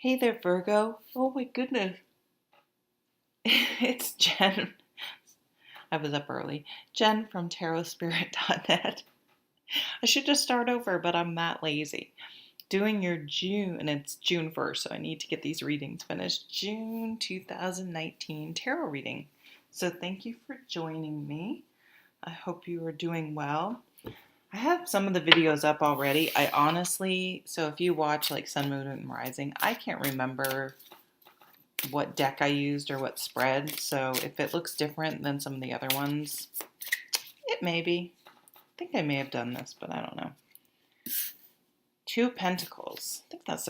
Hey there, Virgo. Oh my goodness. It's Jen. I was up early. Jen from tarotspirit.net. I should just start over, but I'm that lazy. Doing your June, and it's June 1st, so I need to get these readings finished. June 2019 tarot reading. So thank you for joining me. I hope you are doing well. I have some of the videos up already. So if you watch like Sun, Moon, and Rising, I can't remember what deck I used or what spread. So if it looks different than some of the other ones, it may be. I think I may have done this, but I don't know. Two of Pentacles. I think that's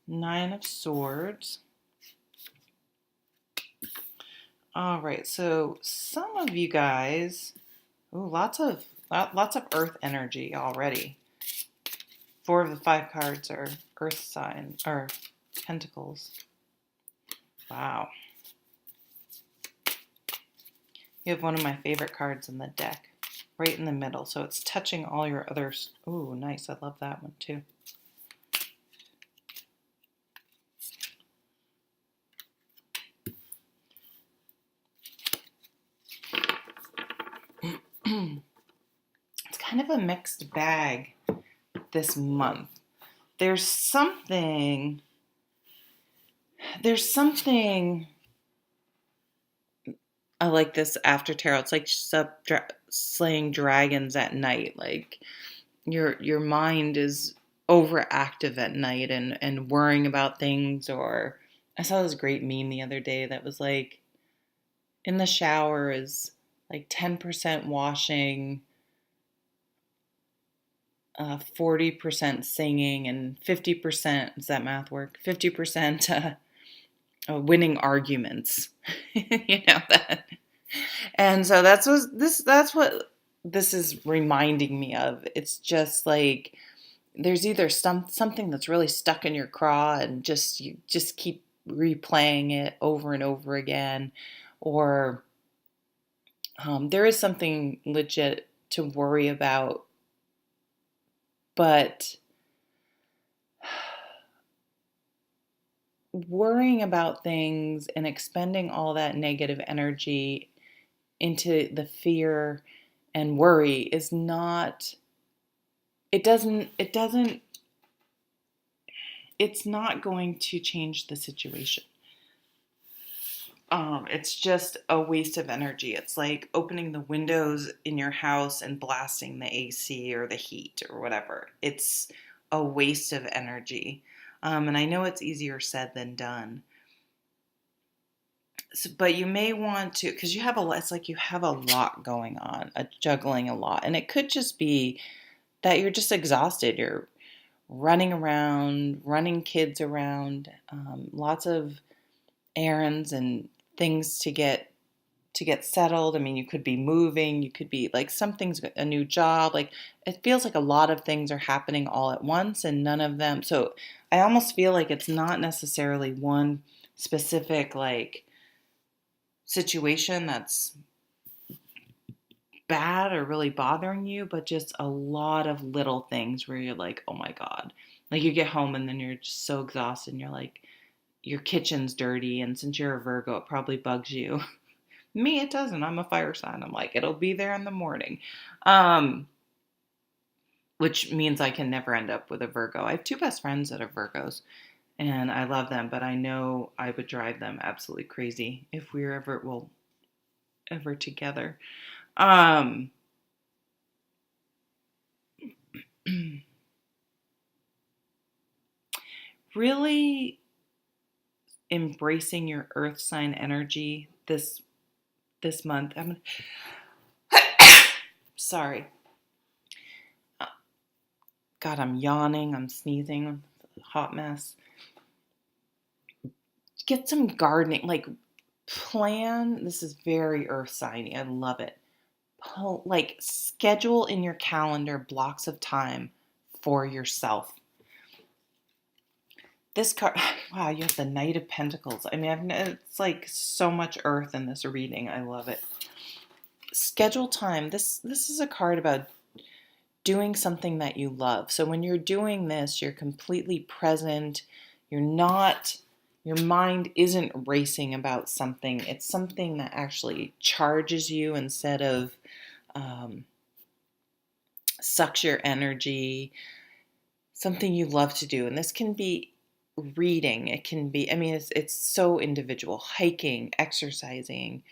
Nine of Swords. All right, so some of you guys, lots of Earth energy already. Four of the five cards are Earth sign or Pentacles. Wow. You have one of my favorite cards in the deck, right in the middle, so it's touching all your others. Ooh, nice. I love that one too. It's kind of a mixed bag this month. There's something I like this after tarot. It's like slaying dragons at night. Like your mind is overactive at night and worrying about things. Or I saw this great meme the other day that was like, in the shower is like 10% washing, 40% singing, and 50%, does that math work? 50% winning arguments. You know that. And so that's what this is reminding me of. It's just like there's either something that's really stuck in your craw and you just keep replaying it over and over again, or there is something legit to worry about, but worrying about things and expending all that negative energy into the fear and worry is not, it's not going to change the situation. It's just a waste of energy. It's like opening the windows in your house and blasting the AC or the heat or whatever. It's a waste of energy. And I know it's easier said than done. So, but you may want to, because it's like you have a lot going on, juggling a lot. And it could just be that you're just exhausted. You're running around, running kids around, lots of errands and things to get settled. I mean, you could be moving, you could be like something's a new job. Like it feels like a lot of things are happening all at once and none of them. So I almost feel like it's not necessarily one specific like situation that's bad or really bothering you, but just a lot of little things where you're like, oh my God. Like you get home and then you're just so exhausted and you're like, your kitchen's dirty, and since you're a Virgo, it probably bugs you. Me, it doesn't. I'm a fire sign. I'm like, it'll be there in the morning. Which means I can never end up with a Virgo. I have two best friends that are Virgos, and I love them, but I know I would drive them absolutely crazy if we were ever together. Really embracing your earth sign energy this month. Sorry. God, I'm yawning, I'm sneezing, hot mess. Get some gardening, like plan. This is very earth signy. I love it. Like schedule in your calendar blocks of time for yourself. This card, wow, you have the Knight of Pentacles. I mean, it's like so much earth in this reading. I love it. Schedule time. This is a card about doing something that you love. So when you're doing this, you're completely present. You're not, your mind isn't racing about something. It's something that actually charges you instead of sucks your energy, something you love to do. And this can be reading. It can be, I mean, it's so individual. Hiking, exercising,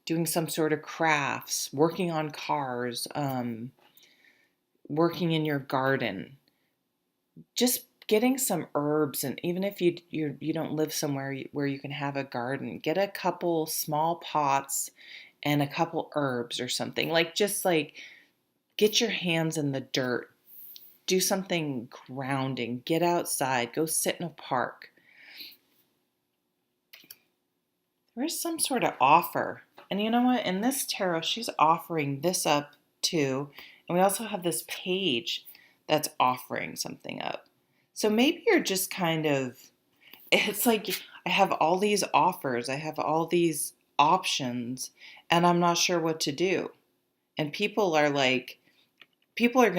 doing some sort of crafts, working on cars, working in your garden, just getting some herbs. And even if you don't live somewhere where you can have a garden, get a couple small pots and a couple herbs or something. Like, just like, get your hands in the dirt, do something grounding, get outside, go sit in a park. There is some sort of offer. And you know what? In this tarot, she's offering this up too. And we also have this page that's offering something up. So maybe you're just kind of, it's like, I have all these offers, I have all these options, and I'm not sure what to do. And people are going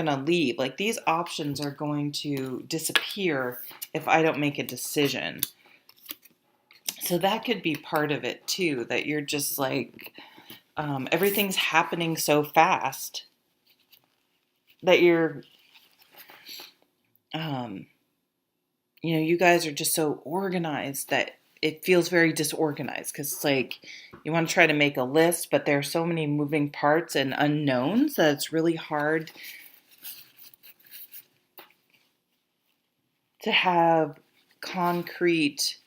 to leave. Like, these options are going to disappear if I don't make a decision. So that could be part of it too, that you're just like, everything's happening so fast that you're, you guys are just so organized that it feels very disorganized, because it's like you want to try to make a list, but there are so many moving parts and unknowns that it's really hard to have concrete,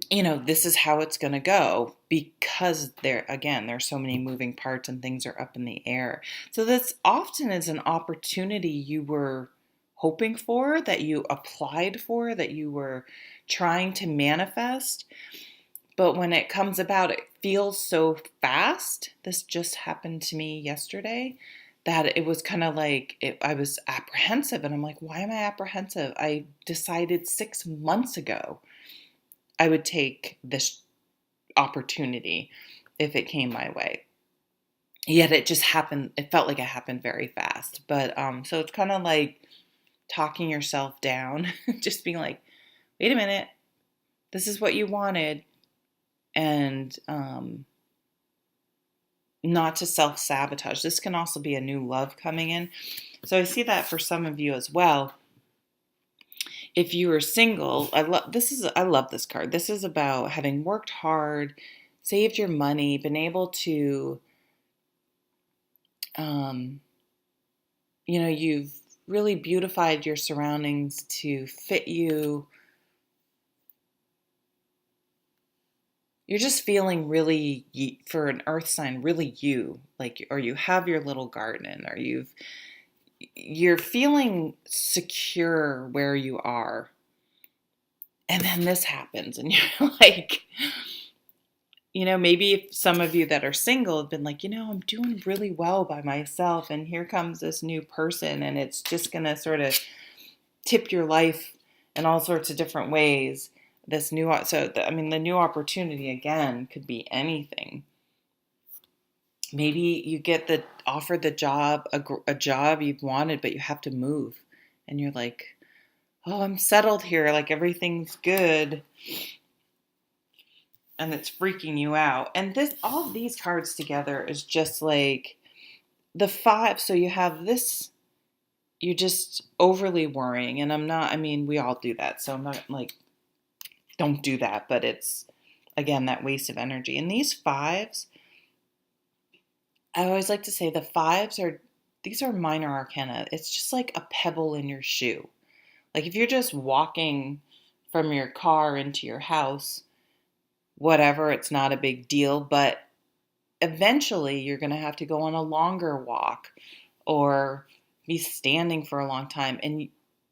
this is how it's going to go, because there's so many moving parts and things are up in the air. So this often is an opportunity you were hoping for, that you applied for, that you were trying to manifest. But when it comes about, it feels so fast. This just happened to me yesterday, that it was kind of like, I was apprehensive. And I'm like, why am I apprehensive? I decided 6 months ago I would take this opportunity if it came my way. Yet it just happened. It felt like it happened very fast. But so it's kind of like talking yourself down, just being like, wait a minute, this is what you wanted. And not to self-sabotage. This can also be a new love coming in. So I see that for some of you as well. If you are single, I love this card. This is about having worked hard, saved your money, been able to, you've really beautified your surroundings to fit you. You're just feeling really, for an earth sign, really you, like, or you have your little garden, or you're feeling secure where you are. And then this happens and you're like, maybe if some of you that are single have been like, I'm doing really well by myself, and here comes this new person, and it's just going to sort of tip your life in all sorts of different ways. The new opportunity, again, could be anything. Maybe you get offered the job, a job you've wanted, but you have to move. And you're like, oh, I'm settled here. Like, everything's good. And it's freaking you out. And all of these cards together is just like the 5. So you have this, you're just overly worrying. And we all do that. So I'm not like, don't do that. But it's, again, that waste of energy. And these 5s, I always like to say the 5s these are minor arcana. It's just like a pebble in your shoe. Like, if you're just walking from your car into your house, whatever, it's not a big deal. But eventually you're going to have to go on a longer walk or be standing for a long time. And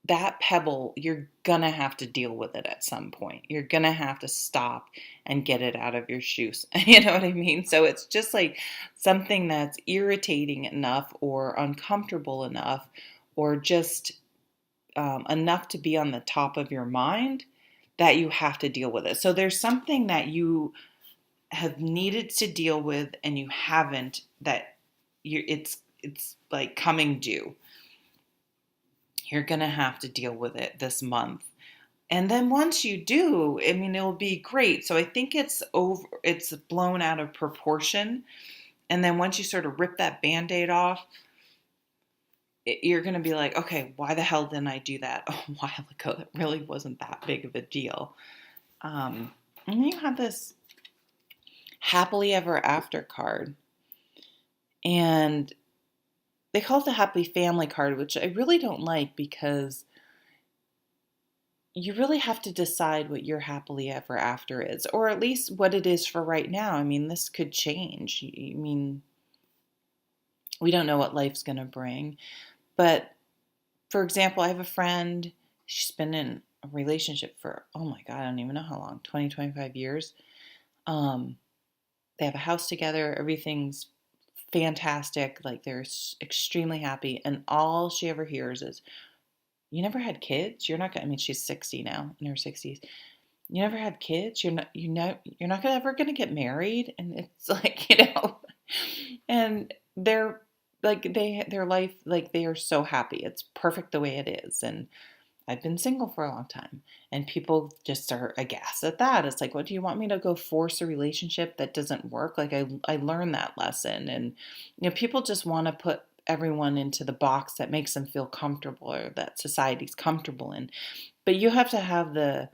that pebble, you're going to have to deal with it at some point. You're going to have to stop and get it out of your shoes. You know what I mean? So it's just like something that's irritating enough or uncomfortable enough, or just enough to be on the top of your mind, that you have to deal with it. So there's something that you have needed to deal with and you haven't, that it's it's like coming due. You're going to have to deal with it this month. And then once you do, I mean, it'll be great. So I think it's blown out of proportion. And then once you sort of rip that Band-Aid off, you're going to be like, okay, why the hell didn't I do that a while ago? That really wasn't that big of a deal. And then you have this happily ever after card. And they call it the happy family card, which I really don't like because you really have to decide what your happily ever after is, or at least what it is for right now. I mean, this could change. I mean, we don't know what life's going to bring. But for example, I have a friend, she's been in a relationship for, oh my God, I don't even know how long, 20, 25 years. They have a house together. Everything's fantastic. Like they're extremely happy. And all she ever hears is, you never had kids? You're not going to, I mean, she's 60 now, in her 60s. You never had kids? You're not ever going to get married? And it's like, and they're like, their life, like they are so happy. It's perfect the way it is. And I've been single for a long time, and people just are aghast at that. It's like, what, do you want me to go force a relationship that doesn't work? Like I learned that lesson. And, people just want to put everyone into the box that makes them feel comfortable or that society's comfortable in. But you have to have the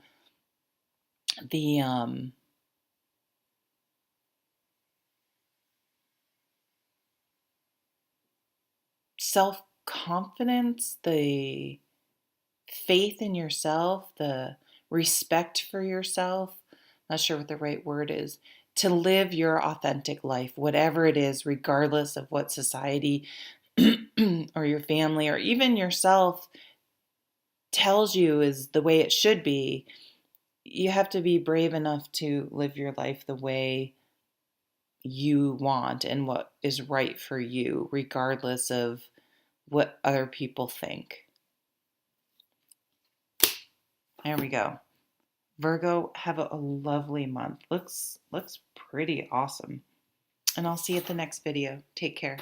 self-confidence, the faith in yourself, the respect for yourself, not sure what the right word is, to live your authentic life, whatever it is, regardless of what society or your family or even yourself tells you is the way it should be. You have to be brave enough to live your life the way you want and what is right for you, regardless of what other people think. There we go. Virgo, have a lovely month. Looks pretty awesome. And I'll see you at the next video. Take care.